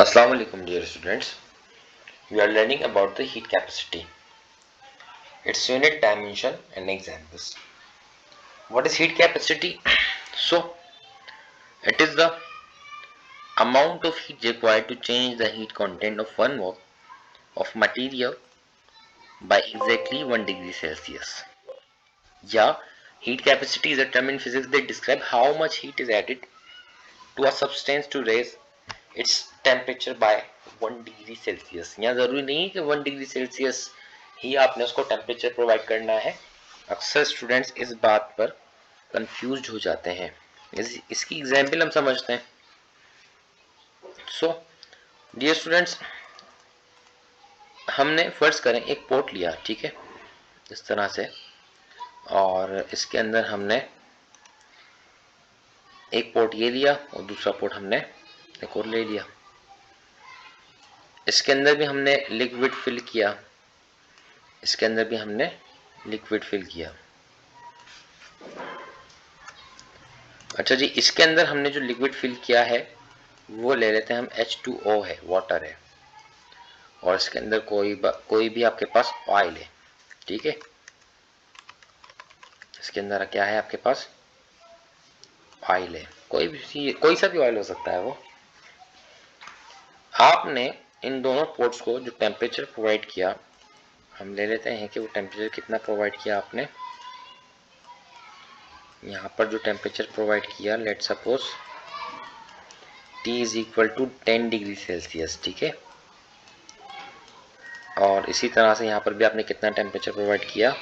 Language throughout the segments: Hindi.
Assalamu alaikum dear students. We are learning about the heat capacity, its unit, dimension and examples. What is heat capacity? So, it is the amount of heat required to change the heat content of 1 mole of material by exactly 1 degree Celsius. Yeah, heat capacity is a term in physics that describes how much heat is added to a substance to raise its temperature by 1 degree Celsius. यहाँ जरूरी नहीं है कि 1 डिग्री सेल्सियस ही आपने उसको टेम्परेचर प्रोवाइड करना है। अक्सर स्टूडेंट्स इस बात पर कंफ्यूज हो जाते हैं। इसकी एग्जाम्पल हम समझते हैं। सो डियर स्टूडेंट्स, हमने फर्ज करें एक पोट लिया, ठीक है, इस तरह से, और इसके अंदर हमने एक पोट ये लिया और दूसरा पोट हमने एक और ले लिया। इसके अंदर भी हमने लिक्विड फिल किया, इसके अंदर भी हमने लिक्विड फिल किया। अच्छा जी, इसके अंदर हमने जो लिक्विड फिल किया है वो ले लेते हैं हम H2O है, वाटर है, और इसके अंदर कोई भी आपके पास ऑयल है, ठीक है। इसके अंदर क्या है आपके पास? ऑयल है, कोई सा भी ऑयल हो सकता है वो। आपने इन दोनों पोर्ट्स को जो टेम्परेचर प्रोवाइड किया, हम ले लेते हैं कि वो टेम्परेचर कितना प्रोवाइड किया आपने। यहाँ पर जो टेम्परेचर प्रोवाइड किया, let suppose T is equal to 10 degree Celsius, ठीक है। और इसी तरह से यहाँ पर भी आपने कितना टेम्परेचर प्रोवाइड किया,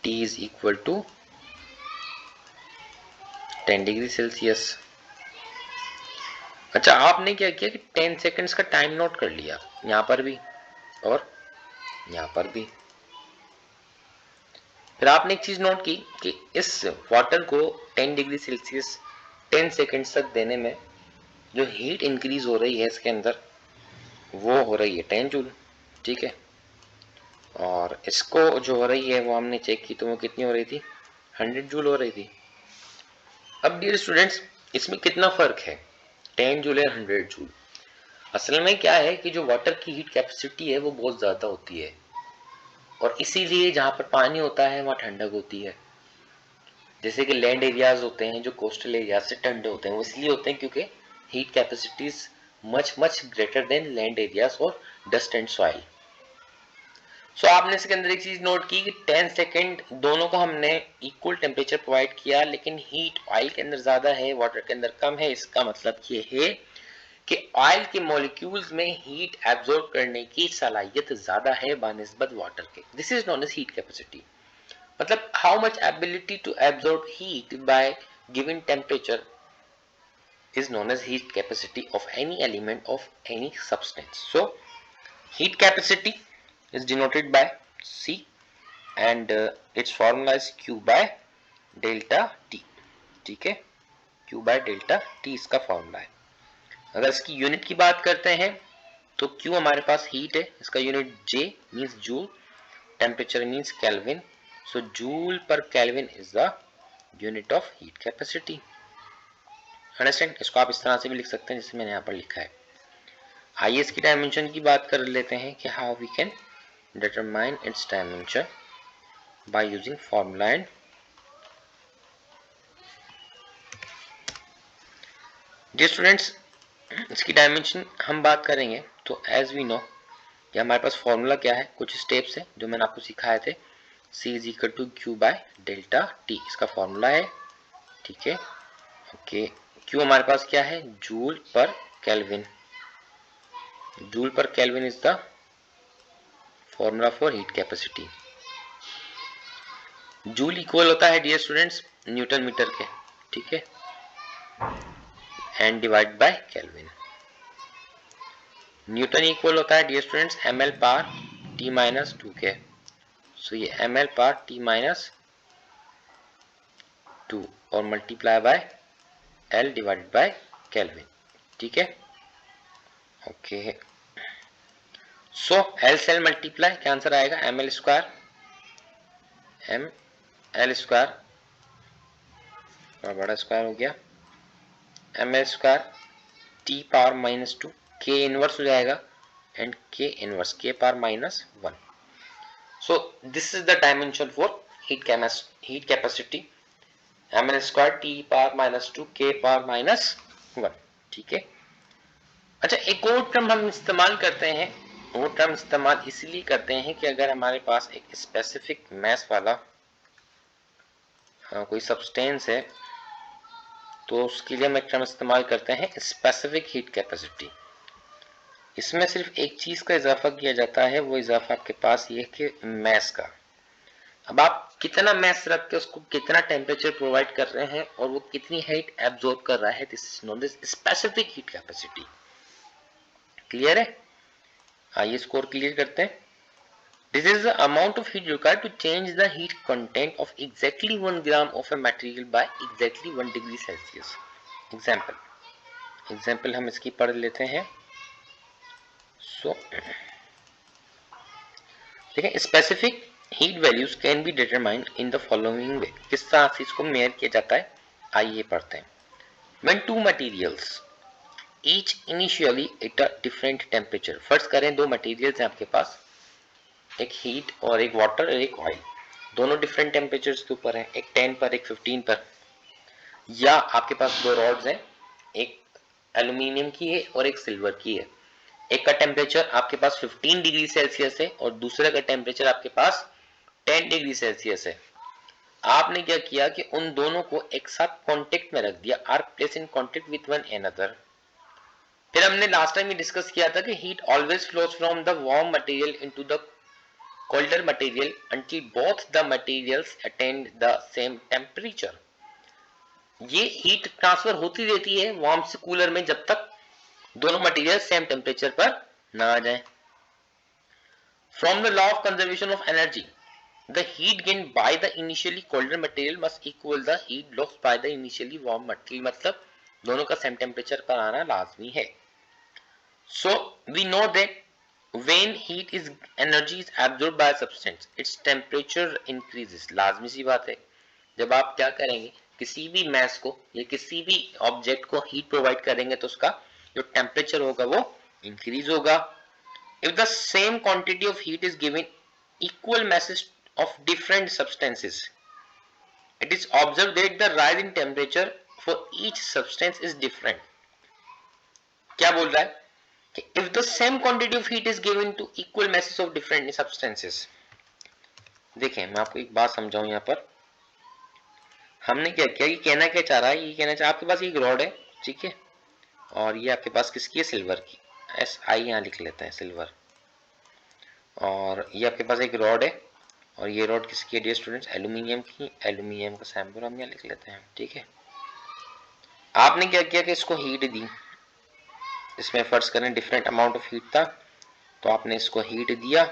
T is equal to 10 degree Celsius. अच्छा, आपने क्या किया कि 10 सेकेंड्स का टाइम नोट कर लिया, यहाँ पर भी और यहाँ पर भी। फिर आपने एक चीज नोट की कि इस वाटर को 10 डिग्री सेल्सियस 10 सेकेंड्स तक देने में जो हीट इंक्रीज हो रही है इसके अंदर, वो हो रही है 10 जूल, ठीक है। और इसको जो हो रही है वो हमने चेक की तो वो कितनी हो रही थी, 100 जूल हो रही थी। अब डियर स्टूडेंट्स, इसमें कितना फर्क है 10 जूल या 100 जूल? असल में क्या है कि जो वाटर की हीट कैपेसिटी है वो बहुत ज्यादा होती है, और इसीलिए जहां पर पानी होता है वहां ठंडक होती है। जैसे कि लैंड एरियाज होते हैं जो कोस्टल एरिया से ठंडे होते हैं, वो इसलिए होते हैं क्योंकि heat capacities much much greater than land areas और डस्ट एंड सॉइल। सो आपने इसके अंदर एक चीज नोट की कि 10 सेकेंड दोनों को हमने इक्वल टेम्परेचर प्रोवाइड किया, लेकिन हीट ऑयल के अंदर ज्यादा है, वाटर के अंदर कम है। इसका मतलब ये है कि ऑयल के मॉलिक्यूल्स में हीट एब्जॉर्ब करने की सलाहियत ज्यादा है बानिस्बत वाटर के। This is known as heat capacity. मतलब how much ability to absorb heat by given temperature is known as heat capacity of any element of any substance. So heat capacity is denoted by C and its formula is Q by delta T, ठीक है। Q by delta T इसका फॉर्मूला है। अगर इसकी यूनिट की बात करते हैं तो Q हमारे पास हीट है, इसका unit J means joule, temperature means kelvin. So joule per kelvin is the unit of heat capacity. Understand? इसको आप इस तरह से भी लिख सकते हैं जैसे मैंने यहाँ पर लिखा है। आइए इसकी डायमेंशन की बात कर लेते हैं कि how we can determine its dimension by using formula and dear students, इसकी डायमेंशन हम बात करेंगे तो एज वी नो ये हमारे पास फॉर्मूला क्या है, कुछ स्टेप्स है जो मैंने आपको सिखाए थे। C is equal to Q by delta T इसका फॉर्मूला है, ठीक है। ओके, Q हमारे पास क्या है, joule per kelvin. Joule per kelvin is the formula for heat capacity. Joule equal होता है डियर स्टूडेंट्स न्यूटन मीटर के, ठीक है, and divide by kelvin. Newton equal होता है dear students ml power t minus 2 के। सो ये ml पावर t माइनस 2 और multiply by l divided by kelvin, ठीक है। ओके, सो l से l मल्टीप्लाई, क्या आंसर आएगा, ml स्क्वायर, ml स्क्वायर बड़ा स्क्वायर हो गया, ml square t power minus 2 के इनवर्स हो जाएगा एंड के इनवर्स के power minus 1. So this is the dimension for heat capacity mn square t power minus 2 k power minus 1. ठीक है. अच्छा, एक और टर्म हम इस्तेमाल करते हैं. वो टर्म इस्तेमाल इसलिए करते हैं कि अगर हमारे पास एक स्पेसिफिक मास वाला कोई सब्सटेंस है तो उसके लिए हम एक टर्म इस्तेमाल करते हैं स्पेसिफिक हीट कैपेसिटी. इसमें सिर्फ एक चीज का इजाफा किया जाता है, वो इजाफा आपके पास ये कि मैस का. अब आप कितना मैस रख के उसको कितना टेम्परेचर प्रोवाइड कर रहे हैं और वो कितनी हीट एब्जॉर्ब कर रहा है, this is known as specific heat capacity. Clear है? आइए स्कोर क्लियर करते हैं. This is the amount of heat required to change the heat content of exactly 1 gram of a material by exactly 1 degree Celsius. Example हम इसकी पढ़ लेते हैं. सो देखिए, specific heat values can be determined in the following way. किस तरह से इसको मेजर किया जाता है, आइए पढ़ते हैं. When two materials each initially at a different temperature. फर्ज करें दो मटेरियल्स हैं आपके पास, एक हीट और एक वाटर और एक ऑयल. दोनों डिफरेंट टेम्परेचर्स के ऊपर हैं, एक 10 पर एक 15 पर. या आपके पास दो रॉड्स हैं, एक एल्यूमिनियम की है और एक सिल्वर की है. एक का टेम्परेचर आपके पास 15 डिग्री सेल्सियस है और दूसरे का टेम्परेचर आपके पास 10 डिग्री सेल्सियस है. आपने क्या किया कि उन दोनों को एक साथ कांटेक्ट में रख दिया, are place in contact with one another. फिर हमने लास्ट टाइम ये डिस्कस किया था कि heat always flows from the warm material into the colder material until both the materials attain the same temperature. ये हीट ट्रांसफर होती रहती है वार्म से कूलर में जब तक दोनों मटेरियल सेम टेम्परेचर पर ना आ जाए. From the law of conservation of energy, the heat gain by the initially colder material must equal the heat lost by the initially warm material. मतलब दोनों का सेम टेम्परेचर पर आना लाजमी है. So we know that when heat is energy is absorbed by substance its temperature increases. लाजमी सी बात है, जब आप क्या करेंगे, किसी भी मैस को या किसी भी ऑब्जेक्ट को हीट प्रोवाइड करेंगे तो उसका जो टेम्परेचर होगा वो इंक्रीज होगा. If the same quantity of heat is given equal masses of different substances, it is observed that the rise in temperature for each substance is different. क्या बोल रहा है कि if the same quantity of heat is given to equal masses of different substances. देखें, मैं आपको एक बात समझाऊं. यहाँ पर हमने क्या किया, ये कहना क्या चाह रहा है, ये कहना चाह आपके पास एक रॉड है, ठीक है, और ये आपके पास किसकी है, सिल्वर की. SI यहाँ लिख लेते हैं, सिल्वर. और ये आपके पास एक रॉड है और ये रॉड किसकी है डियर स्टूडेंट्स, एल्यूमिनियम की. एल्यूमिनियम का सैंपल हम यहाँ लिख लेते हैं, ठीक है. आपने क्या किया कि इसको हीट दी. इसमें फर्ज करें डिफरेंट अमाउंट ऑफ हीट था, तो आपने इसको हीट दिया.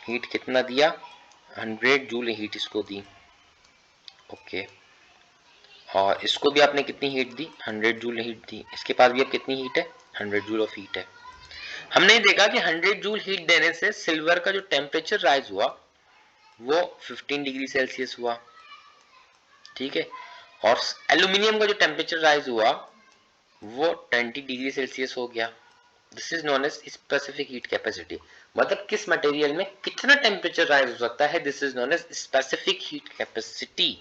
हीट कितना दिया, 100 जूल हीट इसको दी. ओके. और इसको भी आपने कितनी हीट दी, 100 जूल हीट दी. इसके पास भी अब कितनी हीट है, 100 जूल ऑफ हीट है. हमने देखा कि 100 जूल हीट देने से सिल्वर का जो टेम्परेचर राइज हुआ वो 15 डिग्री सेल्सियस हुआ, ठीक है. और एल्यूमिनियम का जो टेम्परेचर राइज हुआ वो 20 डिग्री सेल्सियस हो गया. This is known as specific heat capacity. मतलब किस मटेरियल में कितना टेम्परेचर राइज हो सकता है, this is known as specific heat capacity.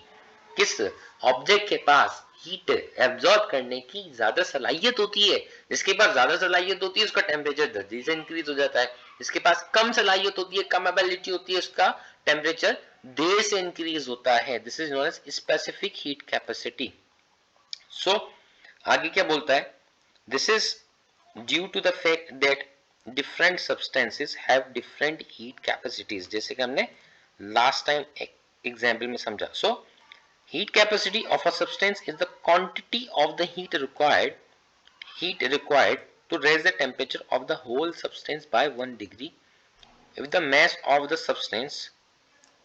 किस ऑब्जेक्ट के पास हीट एब्जॉर्ब करने की ज्यादा सलाहियत होती है, जिसके पास ज्यादा सलाहियत होती है उसका टेम्परेचर जल्दी से इंक्रीज हो जाता है. जिसके पास कम सलाहियत होती है, कम एबिलिटी होती है, उसका टेम्परेचर देर से इंक्रीज होता है. This is known as specific heat capacity. So आगे क्या बोलता है, this is due to the fact that different substances have different heat capacities. जैसे कि हमने लास्ट टाइम एक एग्जांपल में समझा. सो heat capacity of a substance is the quantity of the heat required to raise the temperature of the whole substance by 1 degree. If the mass of the substance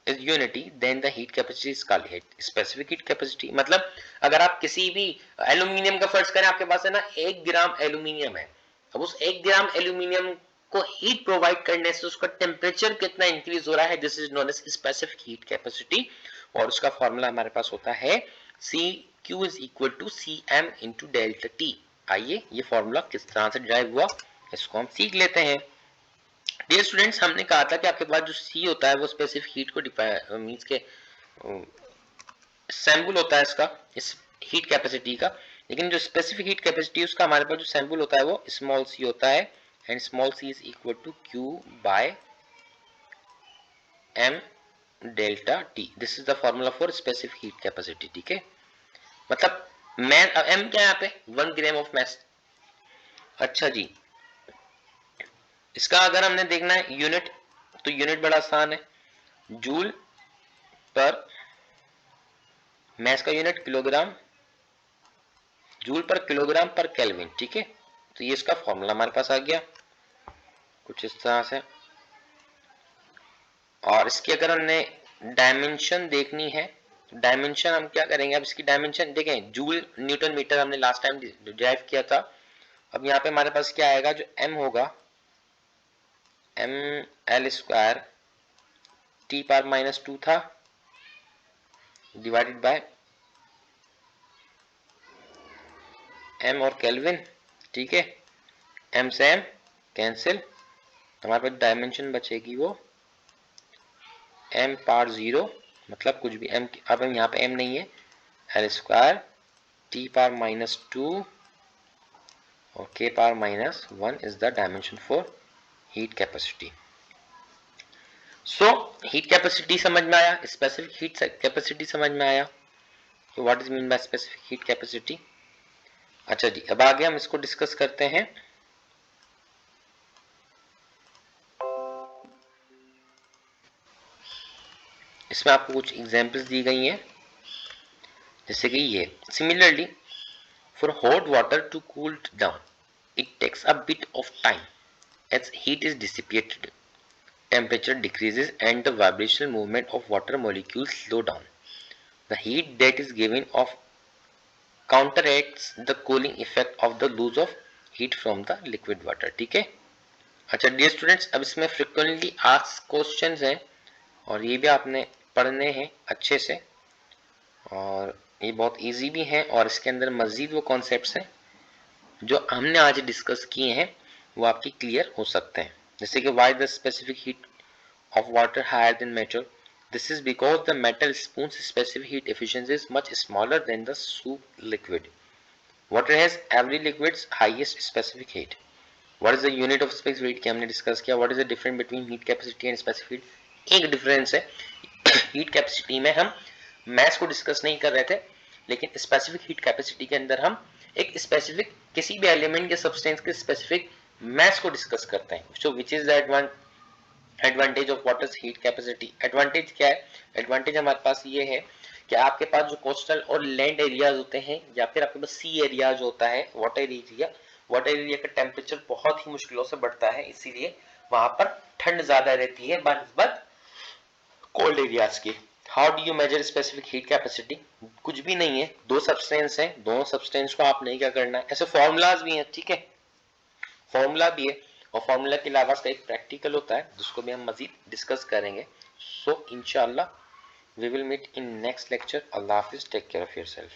is unity, then the heat capacity is called specific heat capacity. मतलब अगर आप किसी भी एल्यूमिनियम का फर्ज करें, आपके पास है ना 1 ग्राम एल्यूमिनियम है, अब उस 1 ग्राम एल्यूमिनियम को हीट प्रोवाइड करने से उसका टेम्परेचर कितना इंक्रीज हो रहा है, this is known as specific heat capacity. और उसका फॉर्मूला हमारे पास होता है CQ is equal to CM into delta T. आइए ये फॉर्मूला किस तरह से ड्राइव हुआ इसको हम सीख लेते हैं। डियर स्टूडेंट्स, हमने कहा था कि आपके पास जो सी होता है वो स्पेसिफिक हीट को डिफाइन मींस के सैंपल होता है इसका, इस हीट कैपेसिटी का, लेकिन जो स्पेसिफिक हीट कैपेसिटी है उसका हमारे पास जो सैंपल होता है वो स्मॉल सी होता है, and small c is equal to Q by m delta T. This is the formula for specific heat capacity. ठीक है, मतलब मैं एम क्या है यहाँ पे 1 ग्राम ऑफ मैस। अच्छा जी, इसका अगर हमने देखना है यूनिट, तो यूनिट बड़ा आसान है, जूल पर मैस का यूनिट किलोग्राम, जूल पर किलोग्राम पर केल्विन। ठीक है, तो ये इसका फॉर्मूला हमारे पास आ गया कुछ इस तरह से। और इसकी अगर हमने डायमेंशन देखनी है, डायमेंशन हम क्या करेंगे, अब इसकी डायमेंशन देखें, जूल न्यूटन मीटर हमने लास्ट टाइम डिराइव किया था। अब यहाँ पे हमारे पास क्या आएगा, जो m होगा M L square T power -2 था डिवाइडेड बाय m और केल्विन। ठीक है, m से m कैंसिल, हमारे पास डायमेंशन बचेगी वो m पावर 0, मतलब कुछ भी m, अब यहाँ पे m नहीं है, एल स्क्वायर टी पावर -2 और k power -1 is the dimension for heat capacity. So heat capacity समझ में आया, स्पेसिफिक हीट कैपेसिटी समझ में आया, तो what is mean by specific heat capacity. अच्छा जी, अब आगे हम इसको डिस्कस करते हैं। इसमें आपको कुछ एग्जांपल्स दी गई हैं, जैसे कि ये similarly for hot water to cool down it takes a bit of time as heat is dissipated, temperature decreases and the vibrational movement of water molecules slow down. The heat that is given off counteracts the cooling effect of the loss of heat from the liquid water. ठीक है, अच्छा डियर स्टूडेंट्स, अब इसमें फ्रिक्वेंटली आस्क्ड क्वेश्चंस हैं और ये भी आपने पढ़ने हैं अच्छे से, और ये बहुत इजी भी हैं, और इसके अंदर मजीद वो कॉन्सेप्ट्स हैं जो हमने आज डिस्कस किए हैं वो आपकी क्लियर हो सकते हैं। जैसे कि why the specific heat of water higher than metal? This is because the metal spoon's specific heat efficiency is much smaller than the soup liquid. Water has every liquid's highest specific heat. What is the unit of specific heat? हमने डिस्कस किया. What is the difference between heat capacity and specific heat? एक डिफरेंस है, हीट कैपेसिटी में हम मैस को डिस्कस नहीं कर रहे थे, लेकिन स्पेसिफिक हीट कैपेसिटी के अंदर हम एक स्पेसिफिक किसी भी एलिमेंट के सब्सटेंस के स्पेसिफिक मैस को डिस्कस करते हैं। So which is the advantage of water's heat capacity. Advantage क्या है, एडवांटेज हमारे पास ये है कि आपके पास जो कोस्टल और लैंड एरियाज होते हैं, या फिर आपके पास सी एरियाज होता है, वाटर एरिया का टेम्परेचर बहुत ही मुश्किलों से बढ़ता है, इसीलिए वहां पर ठंड ज्यादा रहती है बनस्बत कोल्ड एरियाज की। How do you measure specific heat capacity? कुछ भी नहीं है, दो सब्सटेंस हैं, दोनों सब्सटेंस को आपने क्या करना है, ऐसे फॉर्मूलाज भी हैं। ठीक है, फॉर्मूला भी है, और फॉर्मूला के अलावा इसका एक प्रैक्टिकल होता है जिसको भी हम मजीद डिस्कस करेंगे। सो इंशाल्लाह we will meet in next lecture. अल्लाह हाफिज, टेक केयर ऑफ योरसेल्फ।